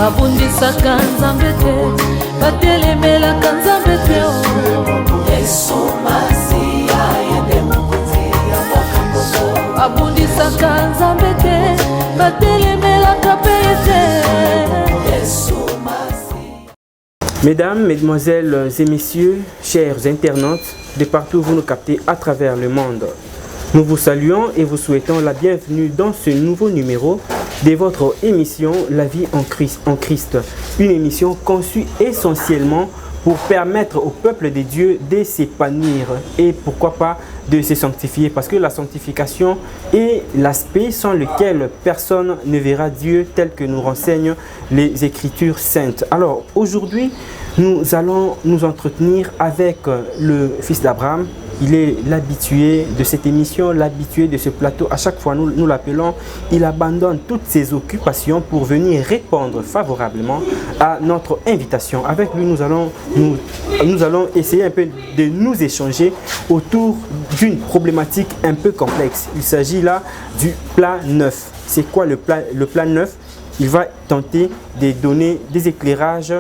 babundisaka nzambe te batelemelaka nzambe te Yesu Masiya yende mokonzi ya makambo babundisaka nzambe te batelemelaka pe te Yesu Masiya. Mesdames, mesdemoiselles et messieurs, chers internautes, de partout où vous nous captez à travers le monde, nous vous saluons et vous souhaitons la bienvenue dans ce nouveau numéro de votre émission La vie en Christ. Une émission conçue essentiellement pour permettre au peuple de Dieu de s'épanouir et pourquoi pas de se sanctifier, parce que la sanctification est l'aspect sans lequel personne ne verra Dieu tel que nous renseignent les Écritures saintes. Alors aujourd'hui, nous allons nous entretenir avec le fils d'Abraham. Il est l'habitué de cette émission, l'habitué de ce plateau. À chaque fois, nous l'appelons. Il abandonne toutes ses occupations pour venir répondre favorablement à notre invitation. Avec lui, nous allons essayer un peu de nous échanger autour d'une problématique un peu complexe. Il s'agit là du plan 9. C'est quoi le plan 9? Il va tenter de donner des éclairages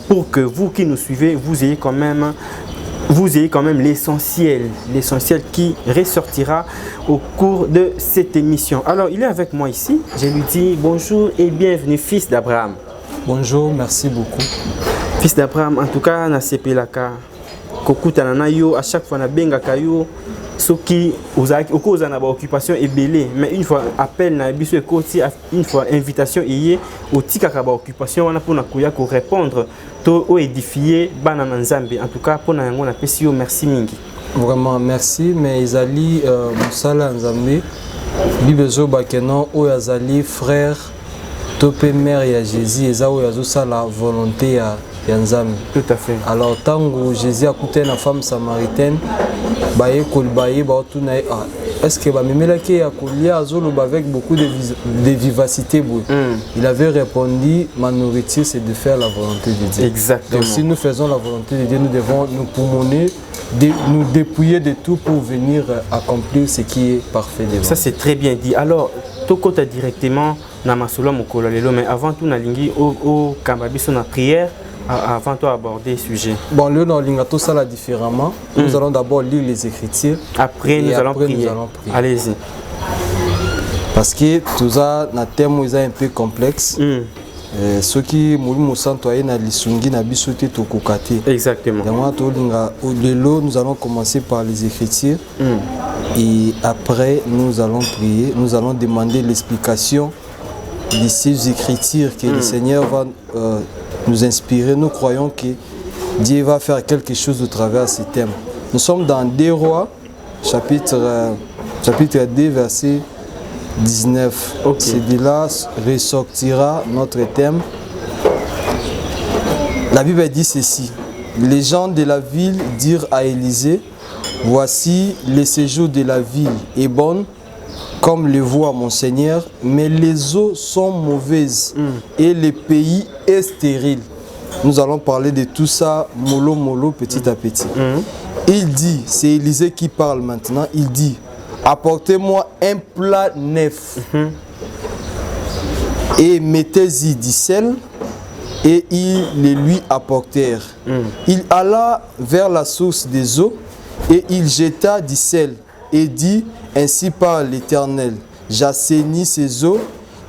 pour que vous qui nous suivez, vous ayez quand même l'essentiel qui ressortira au cours de cette émission. Alors, il est avec moi ici. Je lui dis bonjour et bienvenue, fils d'Abraham. Bonjour, merci beaucoup. Fils d'Abraham, en tout cas, na sepelaka kokuta na yo à chaque fois na benga kayo soki okoza na ba occupation ebele, mais une fois appel na biso ekoti, une fois invitation iye otika ka ba occupation wana pona koya ko répondre to o édifier bana na Nzambe. En tout cas, pona yango na pesi yo merci mingi. Vraiment merci, mais izali musala Nzambe bibezo bakeno o yazali frère topé mère ya Jésus eza o yazo sala volonté ya Nzambe. Tout à fait. Alors tango Jésus a coûté une femme samaritaine baye kolbaye ba tuna est-ce que ba memelaki ya kolia azolo avec beaucoup de vivacité. Il avait répondu ma nourriture c'est de faire la volonté de Dieu. Exactement. Donc si nous faisons la volonté de Dieu, nous devons nous poumonner, nous dépouiller de tout pour venir accomplir ce qui est parfait devant. Ça c'est très bien dit. Alors tokota directement na masolo mokolo lelo, mais avant tout na lingi au kambabiso na prière. Avant de aborder le sujet. Bon, là, nous ça là différemment. Nous allons d'abord lire les Écritures. Après, nous allons prier. Allez-y. Parce que tout ça, notre thème est un peu complexe. Ce qui nous exactement. Nous allons commencer par les Écritures. Et après, nous allons prier. Nous allons demander l'explication de ces Écritures que le Seigneur va nous inspirer. Nous croyons que Dieu va faire quelque chose au travers de ces thèmes. Nous sommes dans 2 Rois, chapitre 2, verset 19. Okay. C'est de là ressortira notre thème. La Bible dit ceci. Les gens de la ville dirent à Élisée, voici le séjour de la ville est bon, comme le voit mon Seigneur, mais les eaux sont mauvaises et le pays est stérile. Nous allons parler de tout ça, mollo, petit à petit. Il dit, c'est Élisée qui parle maintenant, il dit, apportez-moi un plat neuf et mettez-y du sel, et ils le lui apportèrent. Il alla vers la source des eaux et il jeta du sel et dit, ainsi parle l'Éternel, j'assainis ces eaux,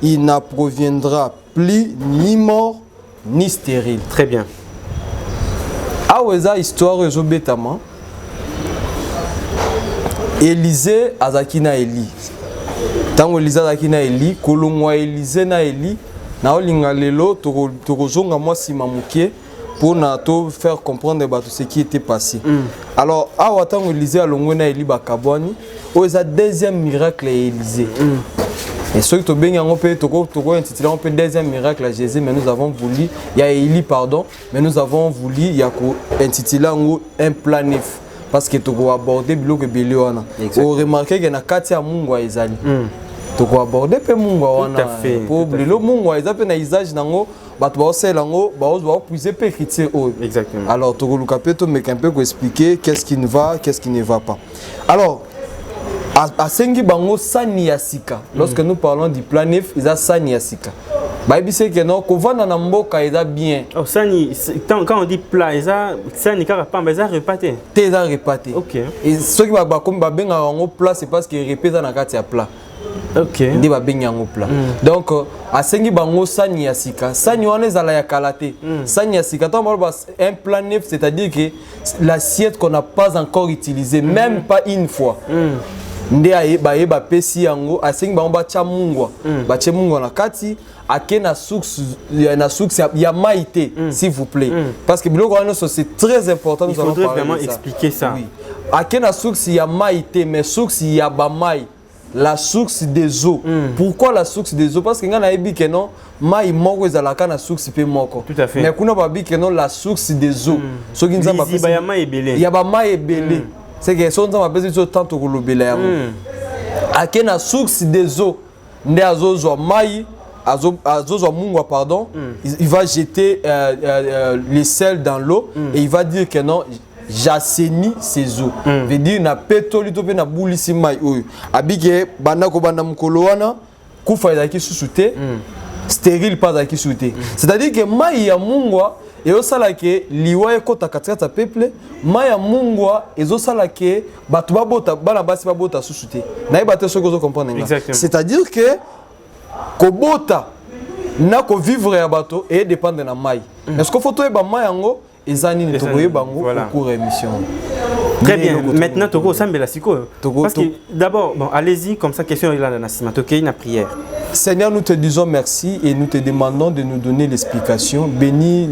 il n'approviendra plus ni mort ni stérile. Très bien. Aweza histoire ezobetama. Élisée azakina Eli. Tango Élisée azakina Eli, kolongwa Élisée na Eli, na olinga lelo tokozonga mwasi mamukie pour na to faire comprendre ce qui était passé. Alors awa tango Élisée alongwe na Eli bakabwani, oza deuxième miracle à Élisée. Et ceux qui ont bien intitulé un deuxième miracle à Jésus, mais nous avons voulu, il y a Élie, pardon, mais nous avons voulu, il y a intitulé un plan neuf. Parce que tu as abordé le bloc de Béléona. Vous remarquez qu'il y a 4 Mungu à Isali. Tu as abordé le Mungu à Isali. Tout à fait. Pour le Mungu à Isali, il y a Isali, exactement. Alors, tu as un peu expliquer qu'est-ce qui ne va, qu'est-ce qui ne va pas. Alors, à Sengi Bango Saniasika, lorsque nous parlons du plan neuf, il y a Saniasika. Bayebi c'est que non kovanda na mboka eza bien. Oh sani quand on dit plat eza sani kaka pamba eza repaté. Te eza repaté. OK. Et ceux qui ba comme ba benga ngo plat c'est parce que repéta na kati ya plat. OK. Ndi ba benga ngo plat. Donc asengi bango sani ya sika. Sani wana ezala ya kalaté. Sani ya sika tant un plat neuf, c'est-à-dire que l'assiette qu'on n'a pas encore utilisée, même pas une fois. Nde aye ba pesi yango asengi bango ba cha mungwa. Ba che mungwa na kati ake na source ya maïté, s'il vous plaît. Parce que biloko wana c'est très important. Il faudrait vraiment expliquer ça. Oui. Ake na source ya maïté, mais source ya ba mai. La source des eaux. Pourquoi la source des eaux? Parce que ngana ebi que non, mai moko ezalaka na source pe moko. Tout à fait. Mais kuna ba bi que non la source des eaux. So ki nzamba pesi ya mai ebele. Ya ba mai ebele. C'est que so nzamba pesi so tanto kolobela yango. Ake na source des eaux. Nde azozwa mai, azozwa mungwa pardon. Il va jeter les sels dans l'eau et il va dire que non, j'assainis ces eaux. Veut dire na petoli to pe na bulisi mai oyo. Abike banda ko banda mukolo wana kufa ezaki susute. Stérile pas ezaki susute. C'est-à-dire que mai ya mungwa ezosala ke liwa ekota katikata peuple, mai ya mungwa ezosala ke bato babota bana basi babota susute. Na yeba te soki ozo comprendre nga. C'est-à-dire que kobota na ko vivre ya bato et dépendre na mai. Est-ce que faut to eba mai yango ezani ni tokoye bango pour émission. Très bien. Maintenant toko sambela siko. Parce que d'abord bon allez-y comme ça question là na sima tokeyi na prière. Seigneur, nous te disons merci et nous te demandons de nous donner l'explication. Bénis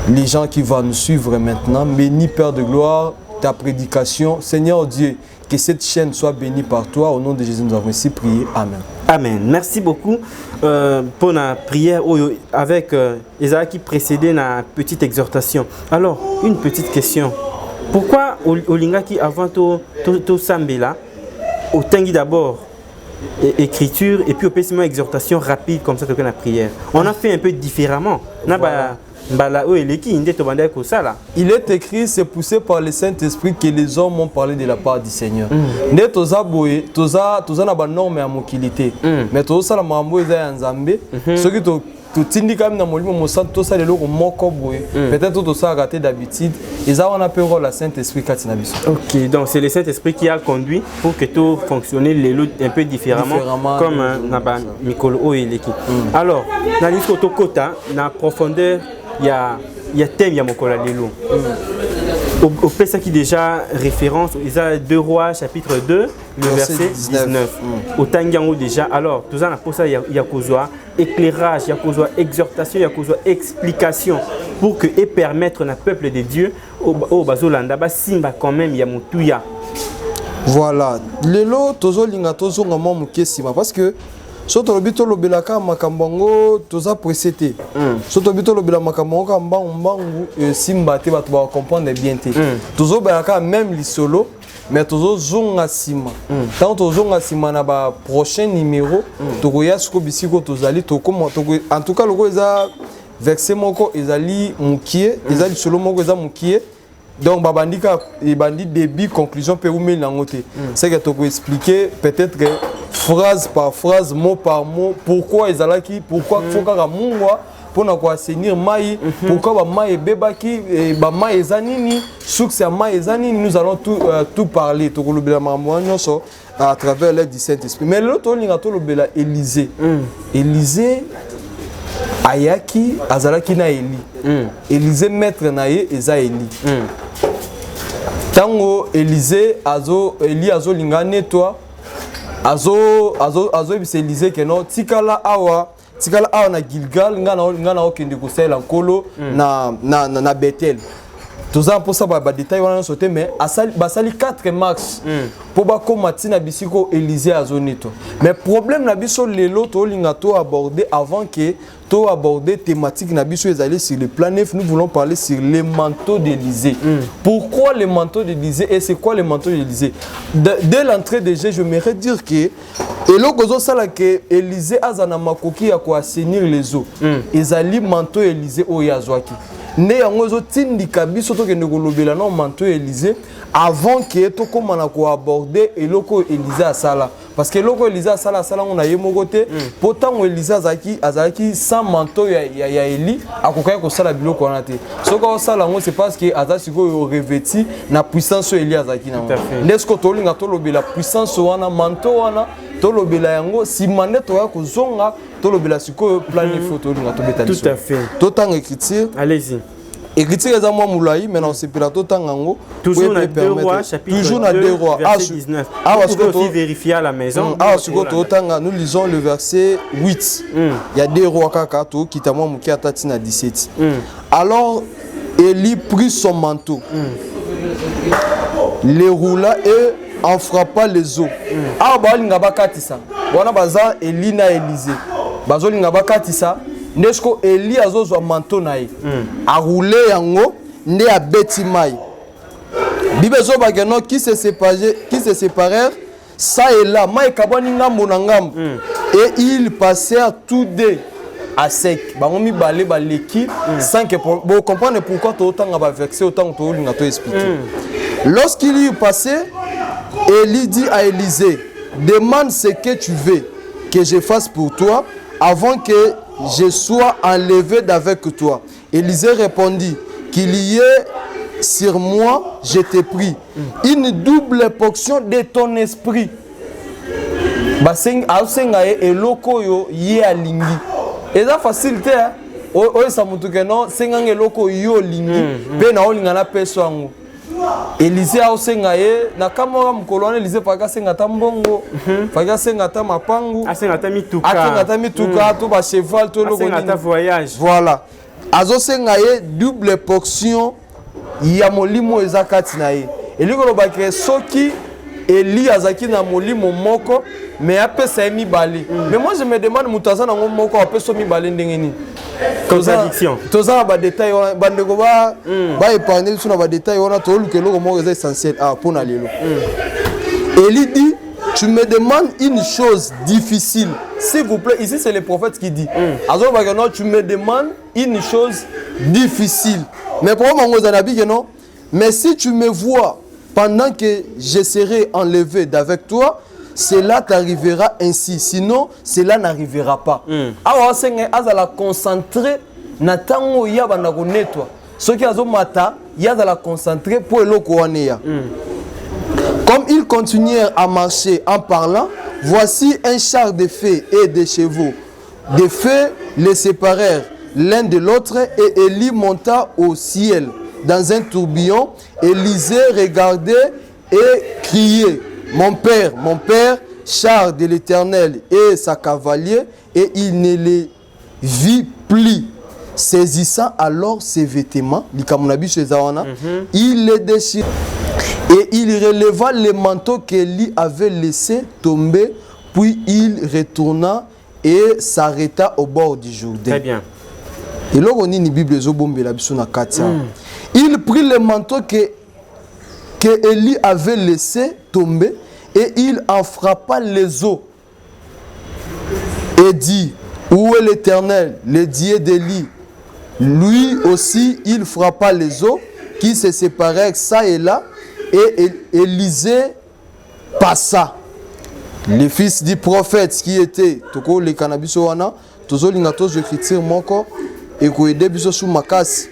les gens qui vont nous suivre maintenant. Bénis Père de gloire ta prédication. Seigneur Dieu, que cette chaîne soit bénie par toi. Au nom de Jésus, nous avons ainsi prié. Amen. Amen. Merci beaucoup pour la prière avec Isaac qui précédait la petite exhortation. Alors, une petite question. Pourquoi Olinga qui avant tout Sambela, au Tangi d'abord écriture et puis au pessiment exhortation rapide comme ça que la prière. On a fait un peu différemment. Voilà. Il est écrit, c'est poussé par le Saint-Esprit que les hommes ont parlé de la part du Seigneur. Né toza boye, toza na ba norme ya mokilité. Mais toza sala mambo eza ya Nzambe. Soki to tindi kam na molimo mosanto to sala loko moko boye. Peut-être to ça raté d'habitude. Eza on appelle le Saint-Esprit katina biso. OK, donc c'est le Saint-Esprit qui a conduit pour que tout fonctionne les lots un peu différemment comme na ba mikolo o eleki. Alors, na lisko to kota na profondeur il y a thème ya mokola lelo. Au fait ça qui déjà référence ils a 2 Rois chapitre 2 le verset 19. Au tangiango déjà alors tout ça na pour ça il y a kozwa éclairage, il y a kozwa exhortation, il y a kozwa explication pour que et permettre na peuple de Dieu au bazolanda ba simba quand même ya mutuya. Voilà, lelo tozo linga tozo ngamo mukesima parce que soto lobito lobelaka makambongo toza précédé. Soto lobito lobela makambongo kambangu simba te bato ba comprendre bien te. Tozo belaka même li solo mais tozo zonga sima. Tant tozo zonga sima na ba prochain numéro tokoya siko bisiko tozali tokoma toko en tout cas loko eza verset moko ezali mukie ezali solo moko eza mukie. Donc babandika et bandi début conclusion peut oumer nangote. C'est que tu peux expliquer peut-être que phrase par phrase, mot par mot pourquoi ezalaki, pourquoi faut ka mungwa pour na ko assainir mai, pourquoi ba mai bebaki et ba mai ezanini, succès mai ezanini, nous allons tout parler to ko lobela mambo nyonso à travers l'aide du Saint-Esprit. Mais l'autre linga to lobela Élisée. Élisée ayaki azalaki na Eli. Élisée maître na ye eza Eli. Tango Élisée Eli azo linga netoi azo bise Élisée que non tikala awa na Gilgal ngana okende ko sala nkolo na Bethel. Tout ça pour ça ba détail wana sauté mais basali 4 marches pour ba komatina bisiko Élisée azonito. Mais problème na biso lelo to linga to aborder avant que to aborder thématique na biso ezali sur le plan neuf, nous voulons parler sur les manteaux d'Élisée. Pourquoi les manteaux d'Élisée et c'est quoi les manteaux d'Élisée? Dès l'entrée de jeu, je m'aimerais dire que eloko sala que Élisée azana makoki ya ko assainir les eaux. Ezali manteau Élisée o yazwaki. nde yango ezotindika biso tokende kolobela na manteau ya Élysée avant que tokomana koaborder eloko Élysée asala parce que eloko Élysée asala ngo na ye moko te po ntango Élysée azalaki sans manteau ya Élie akokaki kosala biloko wana te soki osala yango c'est parce que aza sikoyo revêti na puissance oyo Élie azalaki nango nde siko tolinga tolobela puissance wana manteau wana tolobela yango nsima nde toya kozonga tolobela sikoyo planifie tolinga tobeta liso. Tout à fait. Totanga écriture. Allez-y. Écriture est à moi moulaï, mais on s'est totanga ngo. Toujours dans 2 Rois, chapitre 2, verset 19. Vous pouvez aussi vérifier à la maison. Nous lisons le verset 8. Il y a 2 Rois kaka to kitamo muki atatina 17. Alors Élie prit son manteau, les roula et en frappa les eaux. Ah bah linga bakatisa. Wana baza Élie na Élysée. Bazo linga bakatisa. Nesko Élie azozwa manteau na ye. A roulé yango nde a beti mai. Bible zo bageno qui se séparèrent ça et là mai kabani ngambo na ngambo. Et ils passèrent tous deux à sec. Bango mi balé baleki sans que vous comprenez pourquoi autant va vexer autant to linga to expliquer. Lorsqu'il y passait, Élie dit à Élysée, demande ce que tu veux que je fasse pour toi avant que je sois enlevé d'avec toi. Élisée répondit, qu'il y ait sur moi, je t'ai pris une double portion de ton esprit. Baseng asenga eloko yo ye alingi. Eza facilité hein. O sa mutuke no senga eloko yo lingi pe na olinga na peso ango. Élisée a osenga ye na kamora mkolone Élisée paka senga ta mbongo paka senga ta mapangu asenga ta mituka asenga ta mituka to ba cheval to loko asenga ta voyage voilà azo senga ye double portion ya molimo ezakati na ye eliko lo bakre soki Élie azaki na molimo moko mais apesa mi balé mais moi je me demande mutaza na moko apesa mi balé ndengeni contradiction toza ba détail bandeko ba épargner sur ba détail on a to lukelo mo essentiel pour na lelo. Élie dit tu me demandes une chose difficile s'il vous plaît ici c'est le prophète qui dit azo ba non tu me demandes une chose difficile mais pour moi ngozanabi que non mais si tu me vois pendant que je serai enlevé d'avec toi, cela t'arrivera ainsi. Sinon, cela n'arrivera pas. Alors, on a concentré na tango ya bana nettoie. Ce qui a mata, il y a la concentrer pour le koaneya. Comme ils continuèrent à marcher en parlant, voici un char de fées et de chevaux. Des fées les séparèrent l'un de l'autre et Élie monta au ciel. Dans un tourbillon, Élisée regardait et criait, mon père, char de l'Éternel et sa cavalier, et il ne les vit plus. Saisissant alors ses vêtements, il les déchira et il releva les manteaux qu'Élie avait laissés tomber, puis il retourna et s'arrêta au bord du Jourdain. Très bien. Et là, on a une Bible, il prit le manteau que Élie avait laissé tomber et il en frappa les eaux. Et dit, où est l'Éternel, le Dieu d'Élie? Lui aussi, il frappa les eaux qui se séparèrent ça et là. Et Élisée passa. Le fils du prophète qui était, Toko le cannabis wana, Tozo lingatos de critique moko, et Koede biso sous makasi.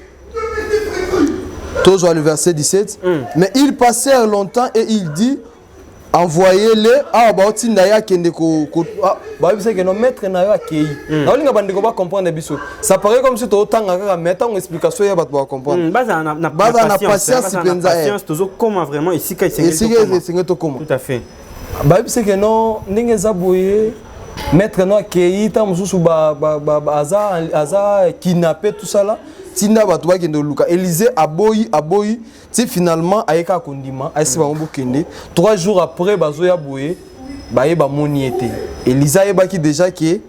Toujours le verset 17. Mais ils passèrent longtemps et il dit envoyez-les à Baotinaya Kendeko. Bah, vous savez que nos maîtres n'ont accueilli. Ça paraît comme si tu as autant de mettre en explication et tu vas comprendre. Basa na patience, toujours comment vraiment ici quand il tout à fait. Bah, vous savez que non, n'engagez zaboué. Maître n'ont accueilli, tant que sous Aza kidnappé tout ça là. Tinda batwa kendo luka Élisée aboyi ti finalement ayeka kondima ayesi bango kende 3 jours après bazoya boye baye ba moniete Élisée ayebaki déjà que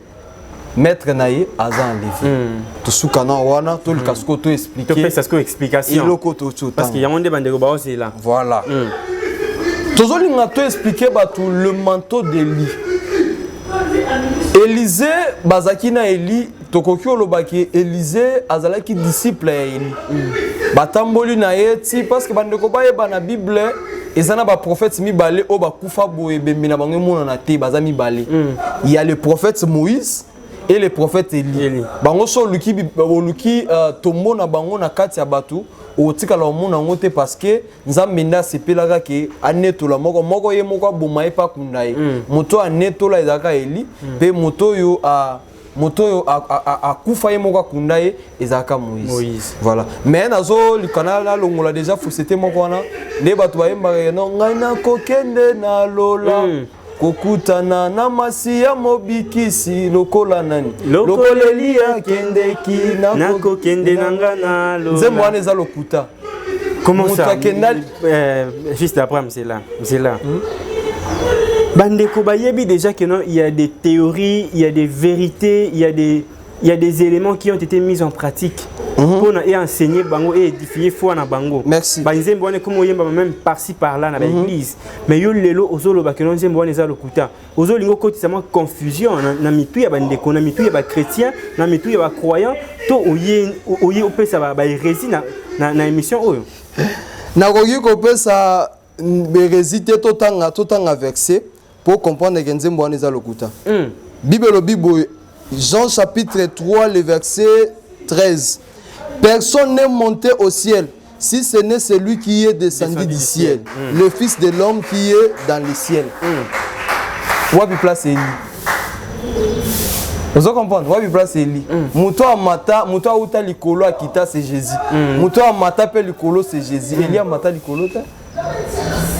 maître naye aza enlevé to sukana wana to likasko to expliquer to fait ça explication iloko to chota parce qu'il y a monde bandeko ba aussi là voilà tozolinga to expliquer batu le manteau d'Élie. Élisée bazaki na Élie tokoki olobaki Élisée azalaki disciple ya Élie. Batamboli na yeti parce que bandeko bayeba na Bible ezana ba prophète mibale o bakufa boye bembi na bango mona na te baza mibale. Il y a le prophète Moïse et le prophète Élie. Bango so luki tombo na bango na kati ya batu otika la mona ngote parce que nzambe nda sepelaka ke anetola moko ye moko boma e pa kundaye. Moto anetola ezaka Élie pe moto yo a kufa ye moko kundaye ezaka Moïse. Voilà. Mais nazo le canal là longola déjà faut c'était moko wana ne batu ba yemba no ngai na kokende na lola. Kokutana na masi ya mobikisi lokola nani lokolelia kendeki na kokende nanga na lola nzembo wana eza lokuta. Comment ça juste après c'est là bandeko bayebi déjà que non il y a des théories, il y a des vérités, il y a des éléments qui ont été mis en pratique pour enseigner bango et édifier foi na bango. Merci. Ba nzembo wana comme oyemba même par-ci par-là na ba église. Mais yo lelo ozolo ba kenon nzembo wana za lokuta. Ozolingo kotisa ma confusion na mitu ya bandeko na mitu ya ba chrétien na mitu ya ba croyant to oye opesa ba hérésie na émission oyo. Na koki kopesa hérésie te totanga verset pour comprendre que nzembo wana za lokuta. Bible Jean chapitre 3 le verset 13. Personne n'est monté au ciel si ce n'est celui qui est descendu du ciel, le Fils de l'homme qui est dans le ciel. Wapi place Eli. Vous comprenez? Wapi place Eli. Muto amata, muto auta likolo akita c'est Jésus. Muto amata pe likolo c'est Jésus. Eli amata likolo ta.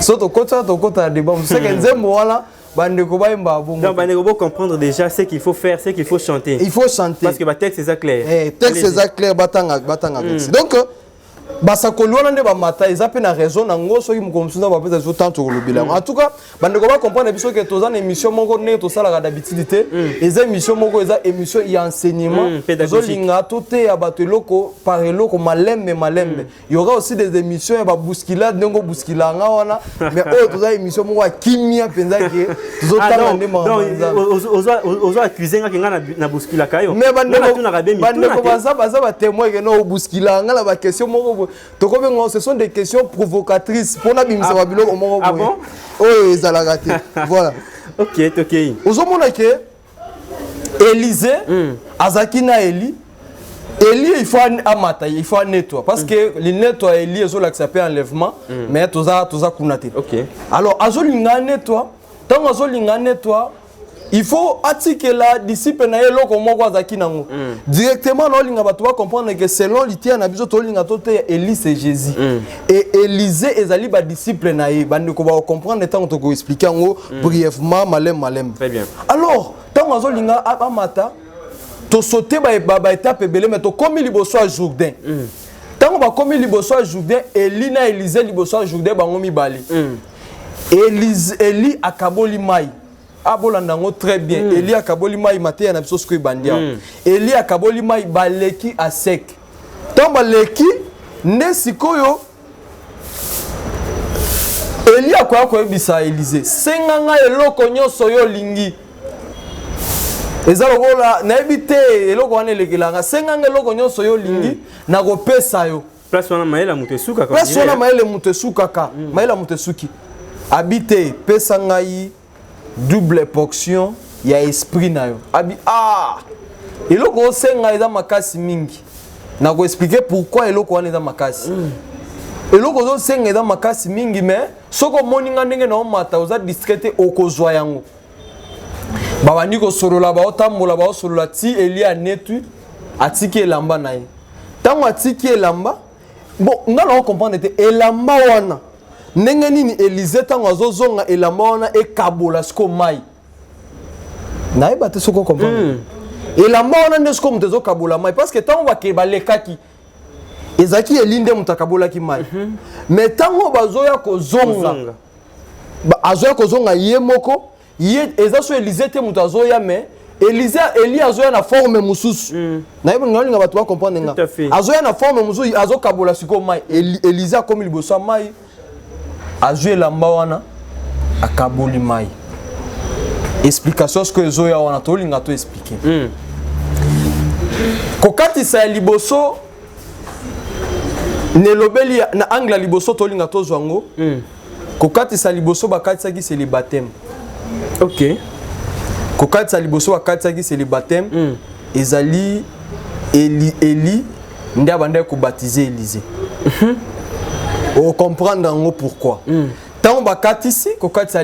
So to kota débat. Vous savez que nzembo wana bandeko ba imba bongo. Donc bandeko bo comprendre déjà ce qu'il faut faire, ce qu'il faut chanter. Il faut chanter parce que ba texte c'est clair. Texte c'est clair batanga. Donc basakoli wana nde bamata eza pe na raison nango soki mukomsuza ba pesa zo tanto kolobila. En tout cas bandeko ba comprendre biso que tozana émission moko ne to sala d'habitude te. Eza émission moko eza émission ya enseignement zolinga tote ya bato loko par loko malembe. Il y aura aussi des émissions ya ba bousculade ndongo bousculanga wana mais toza émission moko kimia penza ke tozotanga nde manga. Ozo accuser nga na bousculaka yo. Mais bandeko baza ba témoin que no bousculanga la ba question moko. Ce sont des questions provocatrices pour la bimisa wa biloko moko. Ah bon? Oh, ils ont raté. Voilà. OK. Ozomona ke Élisée azakina Élie il faut amata, il faut nettoyer parce que le nettoyer Élie zo la s'appelle enlèvement mais toza kunate. OK. Alors azolinga nettoyer, tant azolinga nettoyer il faut attiquer la disciple na eloko moko azaki nango directement na linga bato ba comprendre que selon litia na biso to linga to te Élie c'est Jésus et Élisée ezali ba disciple na ye bande ko ba comprendre tant to ko expliquer ngo brièvement malem. Très bien. Alors tant azo linga amata to sauter ba étape belé mais to comme liboso à Jourdain tant ba comme liboso à Jourdain Élie na Élisée liboso à Jourdain bango mibali Élie akaboli mai abolandango très bien. Élie akaboli mai maté na biso sko bandia. Élie akaboli mai baleki à sec. Tant baleki ne sikoyo Élie akoya ko bisa Élisée. Senganga eloko nyoso yo lingi. Ezalo kola na ebité eloko wana lekelanga. Senganga eloko nyoso yo lingi na kopesa yo. Place wana maela mutesuka ka. Place wana maela mutesuka ka. Maela mutesuki. Habité pesa ngai double portion ya esprit na yo eloko osenga eza makasi mingi na ko expliquer pourquoi eloko wana eza makasi eloko osenga eza makasi mingi mais soko moninga ndenge na omata oza discrète okozwa yango babandi kosolola baotambola baosolola ti Élie anetu atiki elamba na ye ntango atiki elamba bon nga na comprendre te elamba wana ndenge nini Élisée tango azozonga elamba wana ekabola siko mai nayeba te soko comprendre elamba wana nde siko moto ezokabola mai parce que tango balekaki ezaki elinde moto akabolaki mai mais tango bazoya kozonga azoya kozonga ye moko ye eza so Élisée te moto azoya mais Élie azoya na forme mususu nayeba ngalinga bato ba comprendre nga azoya na forme mususu azokabola siko mai Élisée akomi liboso mai azue lamba wana akaboli mai explication ce que ezoya wana to linga to expliquer kokatisa ya liboso nelobeli na angle liboso tolinga tozwango kokatisa liboso bakatisaki c'est le baptême. OK. Kokatisa liboso bakatisaki c'est le baptême. Ezali Eli ndia banda ko baptiser Élisée. On comprendre ngo pourquoi. Tant bakatisi kokatisa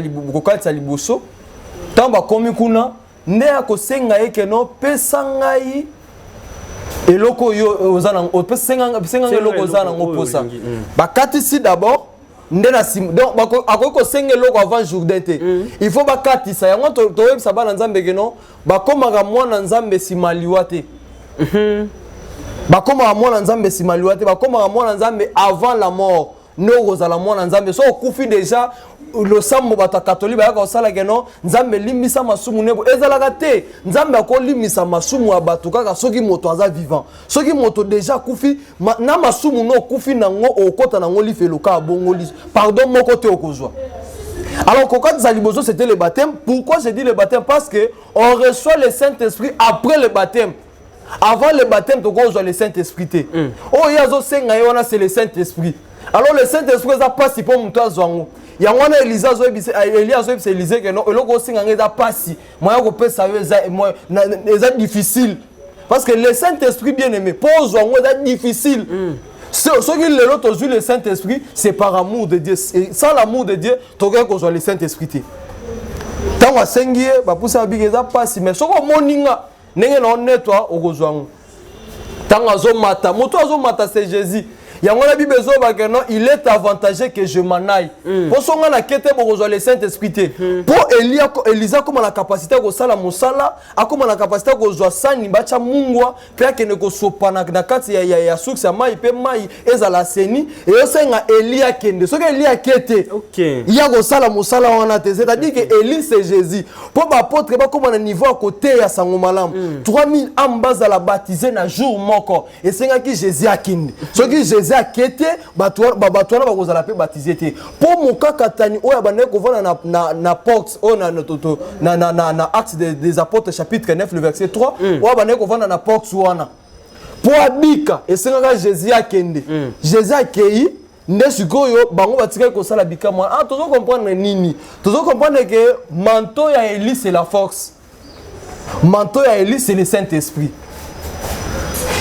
liboso tant bakomi kuna ndia ko senga yeke no pesa ngai eloko yo ozana senga eloko ozana ngo posa. Bakatisi d'abord ndena sim donc akoko senga eloko avant Jourdain te. Il faut bakatisa yango to yebisa bana nzambe keno bakomaka mwana nzambe simaliwa te. Bakomaka mwana nzambe simaliwa te, bakomaka mwana nzambe avant la mort. No kozala mwana nzambe so okufi déjà le sambo bata catholique ba ko sala keno nzambe limisa masumu nebo ezalaka te nzambe akolimisa masumu ya bato kaka soki moto aza vivant soki moto déjà kufi na masumu no kufi nango okota nango lifeloka bongoli pardon moko te okozwa. Alors quand Zalibozo c'était le baptême, pourquoi je dis le baptême? Parce que on reçoit le Saint-Esprit après le baptême. Avant le baptême tu reçois le Saint-Esprit. Oh yazo senga yona c'est le Saint-Esprit. Alors le Saint-Esprit ça passe pour mon toi zongo. Ya wana Elisa zo Elias zo Élisée que non eloko singa ngeza passi. Moi ko pesa moi eza difficile. Parce que le Saint-Esprit bien-aimé pour zongo c'est difficile. Ce qui est l'autre jour le Saint-Esprit, c'est par amour de Dieu. Et sans l'amour de Dieu, tu regardes qu'on soit le Saint-Esprit. Tant que tu as poussé à bigger, ça passe. Mais ce que moninga, n'est pas nettoie au rejoint. Tant que tu as mata, c'est Jésus. Il y a un besoin il est avantageux que je m'en aille. Pour ce qu'on a quitté pour rejoindre le Saint-Esprit. Pour Elisa, comme la capacité de sala musala, comme la capacité de rejoindre sani bacha mungwa, puis que ne sopa na kati ya succès mai pe mai ezala seni et osenga Elia kende. Ce que Elia kete. OK. Il y a ko sala musala wana te. C'est-à-dire que Élie c'est Jésus. Pour apôtre ba comme na niveau à côté ya sango malam. 3000 âmes bazala baptisé na jour moko. Et senga ki Jésus akinde. Ce qui Jésus a quitté batwana bakozala pe baptisé te pour mon kakatani oya bande ko vona na porte na Actes des Apôtres chapitre 9 le verset 3 oya bande ko vona na porte wana pour abika et senga Jésus a kende Jésus a kei nde sikoyo bango batika ko sala bika moi tozo comprendre nini tozo comprendre que manteau ya Élie c'est la force manteau ya Élie c'est le Saint-Esprit.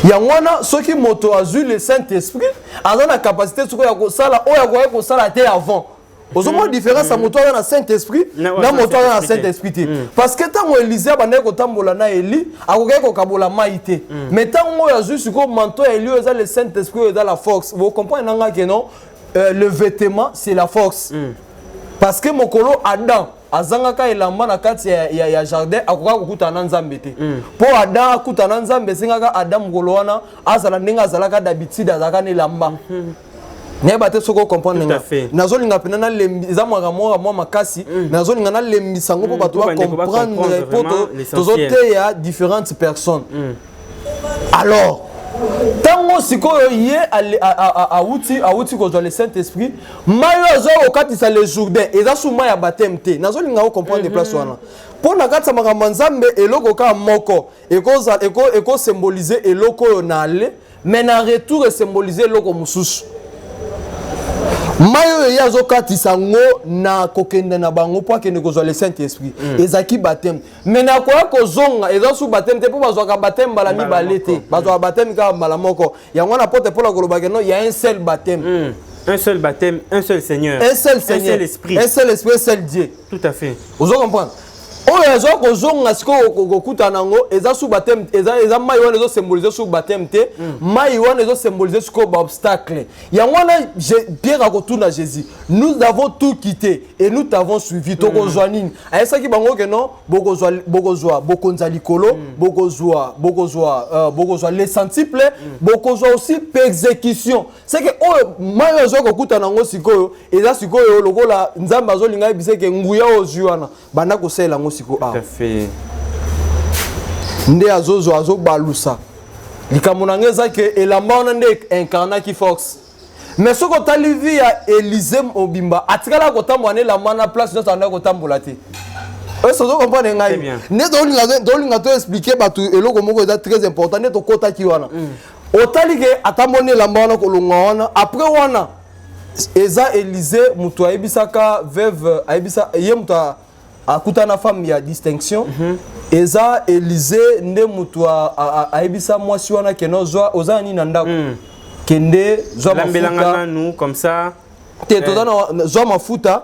Yangwana ceux qui moto azu le Saint-Esprit a la capacité de sala te avant. Aujourd'hui différence à moto na Saint-Esprit na moto na Saint-Esprit. Parce que tant Élisée bande ko tambola na Élie akoke ko kabola maïté. Mais tant mo azu siko manteau Élie eza le Saint-Esprit eza la force. Vous comprenez nanga que non le vêtement c'est la force. Parce que mokolo Adam azangaka elamba na kati ya jardin akoka kokutana nzambe te po Adam akutana nzambe singaka Adam ngolwana azala ndinga azalaka d'habitude azalaka ne lamba ne bate soko comprendre nga nazolinga pena na lembiza mwa makasi nazolinga na lembisa ngo po bato ba comprendre poto tozote ya différentes personnes. Alors tango sikoyo ye auti ko le Saint-Esprit mayo azo okatisa le Jourdain eza suma ya baptême te nazolinga ko comprendre place wana pour na katsa makambo nzambe eloko ka moko eko symboliser eloko yo nale mais na retour symboliser eloko mususu mayo yazo katisa ngo na kokende na bango po akende ko le Saint-Esprit ezaki baptême mais na ko zonga eza su baptême te po bazwa ka baptême bala mi balete bazwa baptême ka mala moko yango na porte pour la koloba no il y a un seul baptême. Un seul baptême, un seul Seigneur. Un seul Seigneur. Un seul esprit. Un seul esprit, un seul Dieu. Tout à fait. Vous comprenez? Oh yazo ko zonga siko kokuta nango eza su baptême eza mai wana ezo symboliser su baptême te mai wana ezo symboliser siko ba obstacle ya wana Pierre akotuna Jésus nous avons tout quitté et nous t'avons suivi tokozwa nini ayesa ki bango ke non bokozwa bokonza likolo bokozwa les centiples bokozwa aussi persécution c'est que oh mai ezo kokuta nango siko eza siko lokola nzamba azolinga ebise ke nguya ozuana bana ko sela ngo siko tout à fait. Nde azo balusa likamuna ngeza ke elamba ona nde incarna ki force mais soko talivi ya Élisée Obimba atikala ko tambola ne la mana place no tanda ko tambola te ça doit comprendre ngai ne dolinga to expliquer batu eloko moko est très important ne to kota ki wana otali ke atamone lamba wana kolonga wana après wana eza Élysée mutu ayebisaka veuve ayebisa ye mutu akutana femme ya distinction eza Élysée nde mutu ayebisa mwasi wana keno zwa ozani na ndako kende zwa mafuta nous comme ça te tozana zwa mafuta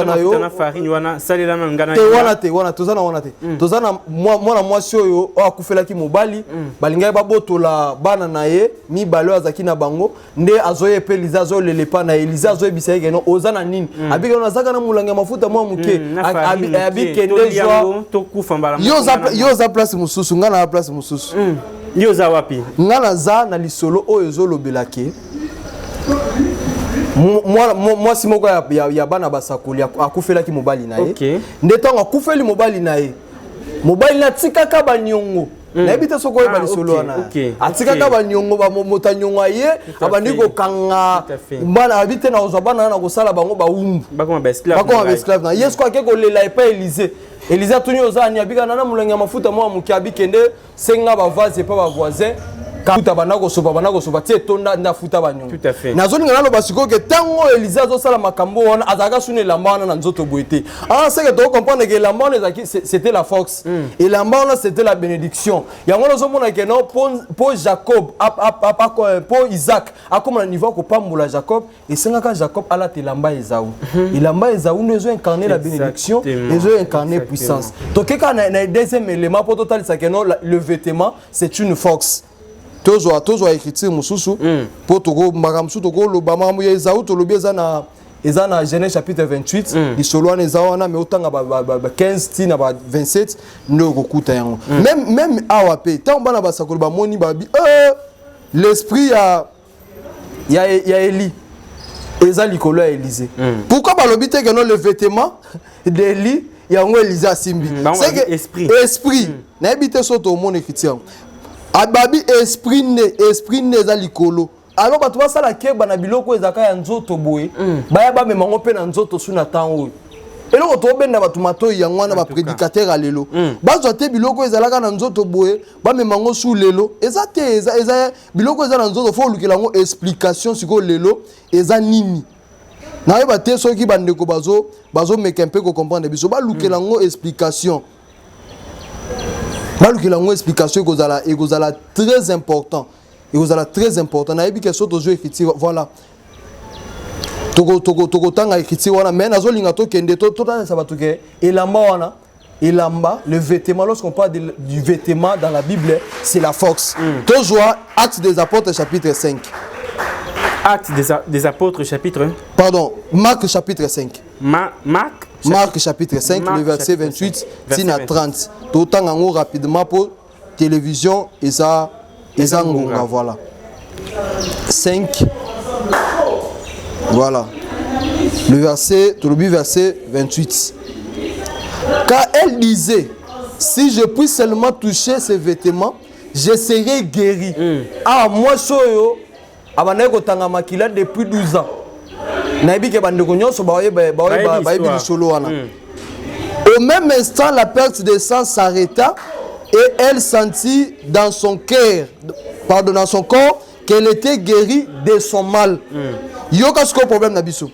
na yo na farine wana salela na ngana te wana tozana mwana mwasi oyo akufelaki mobali balingai babotola bana na ye mibale azaki na bango nde azoye pe Élysée azolele pa na Élysée azoyebisa yeke no ozana nini abika na zaka na mulanga mafuta mwa muke abike nde zwa to kufa mbala yo za place mususu ngana na place mususu yo za wapi ngana za na lisolo oyo ezolobelake moi si moko ya bana basakoli akufelaki mobali na ye nde ntango akufeli mobali na ye mobali na tikaka banyongo nayebi te soki oyeba lisolo wana atikaka banyongo bamota nyongo ye abandi kokanga bana abi te na kozwa bana na kosala bango bawumbu bakoma baesclave na ye siko ake kolela epa Élysée atuni ozani abika na molenge ya mafuta mwa moke abikende senga bavase epa bavoisin kafuta banako soba tie tonda nda futa banyo nazolinga nalo basiko ke tango Élysée azosala makambo wana azaka sune lamba wana na nzoto boete c'est que to comprendre que lamba wana c'était la force et lamba wana c'était la bénédiction yango nazo mona ke non pour Jacob pour Isaac akoma na niveau ko pambola Jacob et sengaka Jacob ala te lamba Esaü et lamba Esaü nous incarner la bénédiction et incarner puissance donc quand na deuxième élément pour total ça que non le vêtement c'est une force toujours écriture mususu pour toko makamsu toko lo ba mamu ya Esaü to lobi eza na Genèse chapitre 28 lisolo wana eza wana mais otanga ba 15 tina ba 27 ndo kokuta yango même awa pe tant bana basakolo ba moni ba bi l'esprit ya Élie eza likolo ya Élysée pourquoi ba lobi te que non le vêtement d'Élie yango Élysée asimbi c'est que esprit na habité soto mon écriture ababi esprit ne za likolo alors bato basala keba na biloko ezaka ya nzoto boye baya ba memango pe na nzoto suna tango eloko to benda bato mato yango wana ba prédicateur alelo bazwa te biloko ezalaka na nzoto boye ba memango su lelo eza te eza biloko eza na nzoto fo lukela ngo explication siko lelo eza nini na yeba te soki bandeko bazo meka mpe ko comprendre biso ba lukela ngo explication malgré la explication est très important na yebi que soto jeu écriture voilà toko tanga écriture wana mais nazolinga to kende to tanga sabato ke elamba le vêtement lorsqu'on parle du vêtement dans la Bible c'est la force toujours Actes des apôtres chapitre 5 Actes des apôtres chapitre Marc chapitre 5 Marc chapitre 5, le verset 28, à 30. Tout en rapidement pour télévision et ça, voilà. 5, voilà. Le verset 28. Car elle disait, si je puis seulement toucher ces vêtements, je serai guéri. Moi, soyo, abaneko tanga makila depuis 12 ans. Au même instant, la perte de sang s'arrêta et elle sentit dans son corps qu'elle était guérie de son mal. Yoka ce problème nabiso.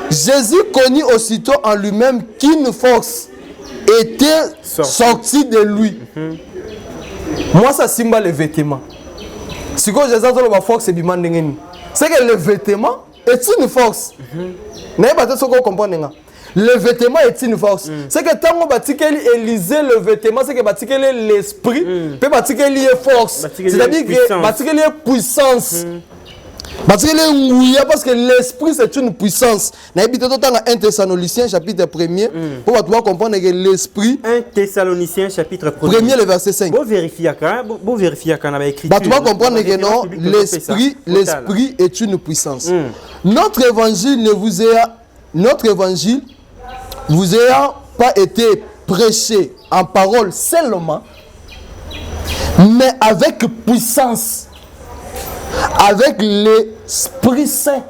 Jésus connut aussitôt en lui-même qu'une force était sortie de lui. Moi, ça symbole le vêtement. Si quand Jésus a la force, c'est que le vêtement est une force. N'ayez pas ce qu'on comprend. Le vêtement est une force. C'est que tant que Élysée le vêtement, c'est que l'esprit peut bâtir force. C'est-à-dire que bâtir puissance. Parce que l'esprit c'est une puissance. N'ayez pas tant 1 Thessaloniciens chapitre 1er pour pouvoir comprendre que l'esprit 1 Thessaloniciens chapitre 1er le verset 5. Vous vérifiez quand on a écrit. Tu vas comprendre que non, l'esprit est une puissance. Notre évangile vous ayant pas été prêché en parole seulement, mais avec puissance, avec l'Esprit Saint.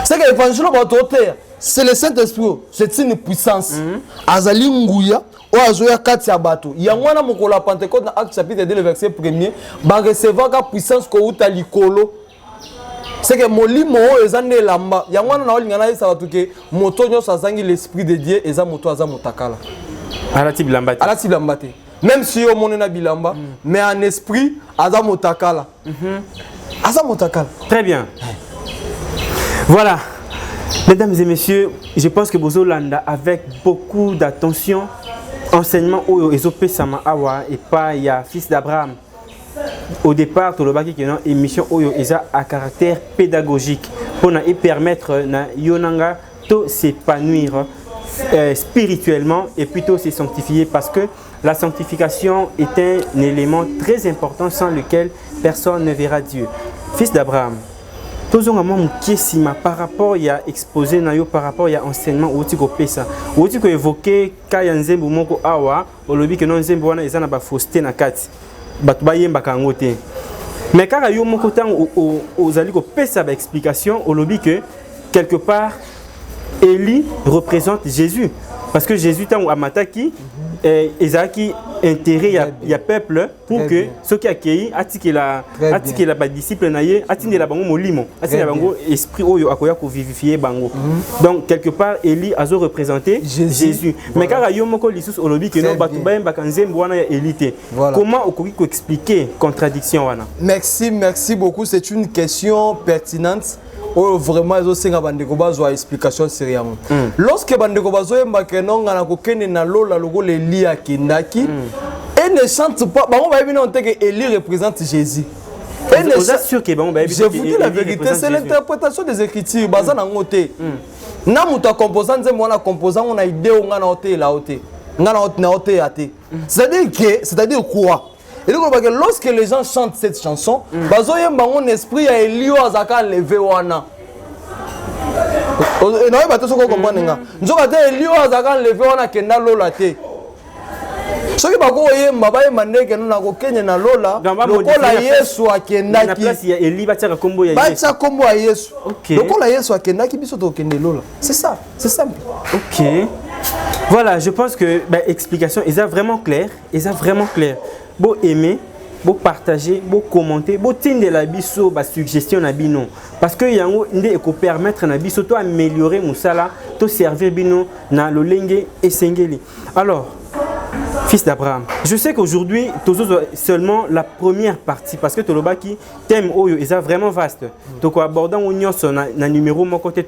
C'est que l'évangile c'est le Saint-Esprit, c'est une puissance. Azali nguya, o azoya kati ya bato. Yangwana moko la Pentecôte dans Acte chapitre 2 le verset 1er, ba recevoir la puissance ko uta likolo. C'est que molimo ezane lamba. Yangwana na olingana isa batuke moto nyo sazangi l'esprit de Dieu eza moto aza motakala. Alati bilambate. Alati bilambate. Même si on monena bilamba, mais en esprit aza motakala. Aza motakala. Très bien. Voilà. Mesdames et messieurs, je pense que Bozolanda, avec beaucoup d'attention, enseignement au Ezopé Sama Awa et pas il y a fils d'Abraham. Au départ, tout le baki qui est une émission Oyo Eza à caractère pédagogique pour nous permettre na Yonanga de s'épanouir spirituellement et plutôt se sanctifier parce que la sanctification est un élément très important sans lequel personne ne verra Dieu. Fils d'Abraham. Par rapport à exposé par rapport à enseignement ou pesa ou évoqué kaya nzembo moko awa olobi que non nzembo wana eza na ba fausseté na kati batu bayemba kango te mais kaka yo moko tang ozali ko pesa ba explication olobi que quelque part Élie représente Jésus parce que Jésus tang amataki ezaki intérêt il y a peuple pour très que bien. Ceux qui accueillent atiki la disciple naie atinde la bango molimo atinde la bango esprit oyo akoya ko vivifier bango donc quelque part Élie azo représenter Jésus mais quand yo moko lisus olobi que non batu ba mbaka nzembo wana ya élité comment okoki ko expliquer contradiction wana merci beaucoup c'est une question pertinente. Oh, vraiment, ils ont une explication sérieusement. Lorsque bandeko bazoyemba que non ngana kokene na lola logo le lia kindaki et ne chante pas ba on va bien noter que Élie représente Jésus. Et ne sûr que bon je vous dis la vérité, c'est l'interprétation des écritures baza na ngote. Na muta composant nzembo na composant on a idée ngana ote la ote. Ngana ote na ote ate. C'est-à-dire quoi? Et donc, lorsque les gens chantent cette chanson, bazoyemba mon esprit a Élie azaka levé wana. Et non, bato soko comprendre nga. Nzoka te Élie azaka levé wana kenda lola te. Soki bako yemba ba yemba ndeke na ko kenya na lola, lokola Yesu akendaki. Na place ya Élie batia kombo ya Yesu. Batia kombo ya Yesu. Lokola Yesu akendaki biso to kende lola. C'est ça, c'est simple. OK. Voilà, je pense que explication est vraiment claire, Beau aimer, beau partager, beau commenter, beau tendre la biso, ba suggestion na bino. Parce que yango ndé ko permettre na biso to améliorer musala, to servir bino na lolenge et sengeli. Alors, fils d'Abraham, je sais qu'aujourd'hui, seulement la première partie, parce que Tolobaki, thème Oyo, est vraiment vaste. Donc, abordant Oyo, na numéro, mon côté,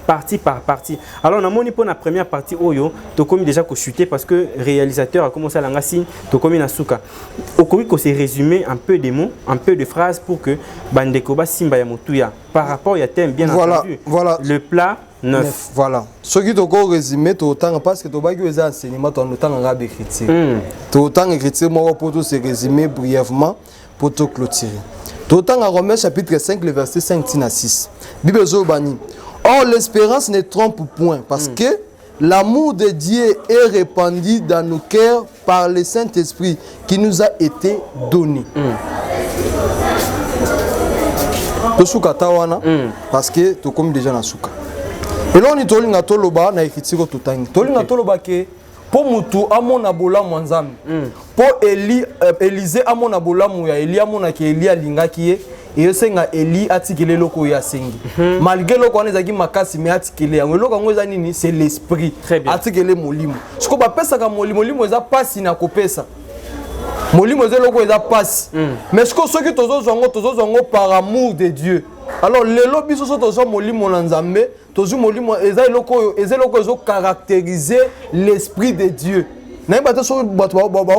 partie par partie. Alors, on a mon pour la première partie Oyo, Tokomi déjà chuté parce que le réalisateur a commencé à l'engager, Tokomi Nasuka. Okomi, qu'on s'est résumé un peu des mots, un peu de phrases pour que Bandekoba Simba Yamotuya, par rapport à thème, bien entendu, le plat. 9. Voilà. Ce qui est résumé, tu autant parce que tu as eu un enseignement, tu as autant d'écriture. Tu as autant d'écriture, moi, pour tout se résumer brièvement, pour te clôturer. Tu as autant à Romains chapitre 5, le verset 5 à 6. Bible Zobani. Or, l'espérance ne trompe point, parce que l'amour de Dieu est répandu dans nos cœurs par le Saint-Esprit qui nous a été donné. Tu souka tawana, parce que tu comme déjà na souka. Et là, on est tolinga toloba na écriture totangi. Tolinga toloba ke po mutu amona bolamu nzambe. Po Élisée amona bolamu ya Élie amona ke Élie alingaki ye et yosenga Élie atikele loko ya sengi. Malgré loko wana ezaki makasi mais atikele yango loko ngo eza nini c'est l'esprit. Atikele molimo. Siko ba pesa ka molimo eza pasi na kopesa. Molimo eza loko eza pasi. Mais siko soki tozo zongo par amour de Dieu. Alors les lobbies sont tous molimo na nzambe, tous molimo ezelo caractériser l'esprit de Dieu. N'importe quoi so bato ba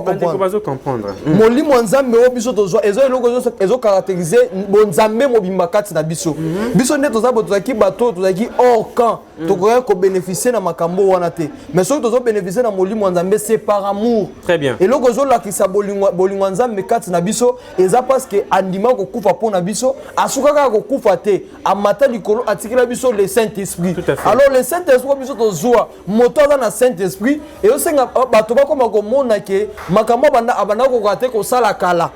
comprendre. Molimo nzambe o biso tous ezelo caractériser bonzambe mobimba kati na biso. Biso ne toza botaki bato tozaki hors camp, to ko bénéficier na makambo wana te. Mais so tozo bénéficier na molimo nzambe c'est par amour. Très bien. Et loko zo la kisa bolingo nzambe kati na biso eza parce que andima ko kufa pona biso asukaka ko kufa te amata likolo atikela biso le Saint-Esprit. Alors le Saint-Esprit biso tozoa moto na Saint-Esprit et osenga bato bakoma komona ke makambo abanda ko kate ko sala kala.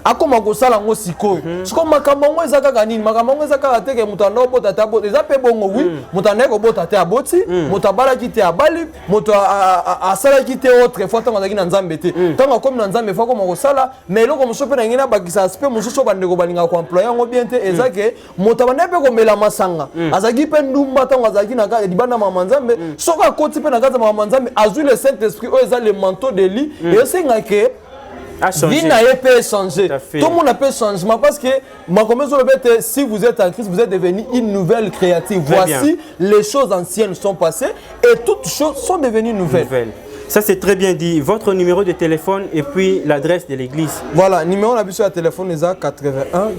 akoma kosala ngo sikoyo siko makambo ngo eza kaka nini makambo ngo eza kaka te ke mutu ando bota ta bota eza pe bongo wi mutu ande ko bota te aboti mutu abala ki te abali mutu asala ki te autre fois tango azaki na nzambe te tango akomi na nzambe fa koma kosala mais eloko mosusu mpe na ngina bakisa aspect mosusu bandeko balinga ko employer ngo bien te eza ke mutu abande pe komela masanga azaki pe ndumba tango azaki na libanda mama nzambe soko akoti pe na kati mama nzambe azwi le saint esprit o eza le manteau de lit et esenga ke vie n'a pas changé. Tout le monde a pas changé parce que si vous êtes en Christ, vous êtes devenu une nouvelle créative. Voici les choses anciennes sont passées et toutes choses sont devenues nouvelles. Ça c'est très bien dit. Votre numéro de téléphone et puis l'adresse de l'église. Voilà, numéro de sur le téléphone est 81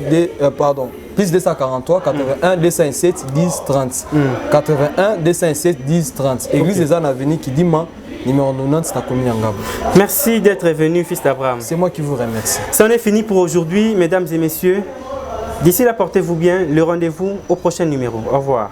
plus 243 81 207 10 30. 81 207 10 30. Église des Avenue qui dit numéro 90, c'est la commune Ngabo. Merci d'être venu, fils d'Abraham. C'est moi qui vous remercie. C'en est fini pour aujourd'hui, mesdames et messieurs. D'ici là, portez-vous bien. Le rendez-vous au prochain numéro. Au revoir.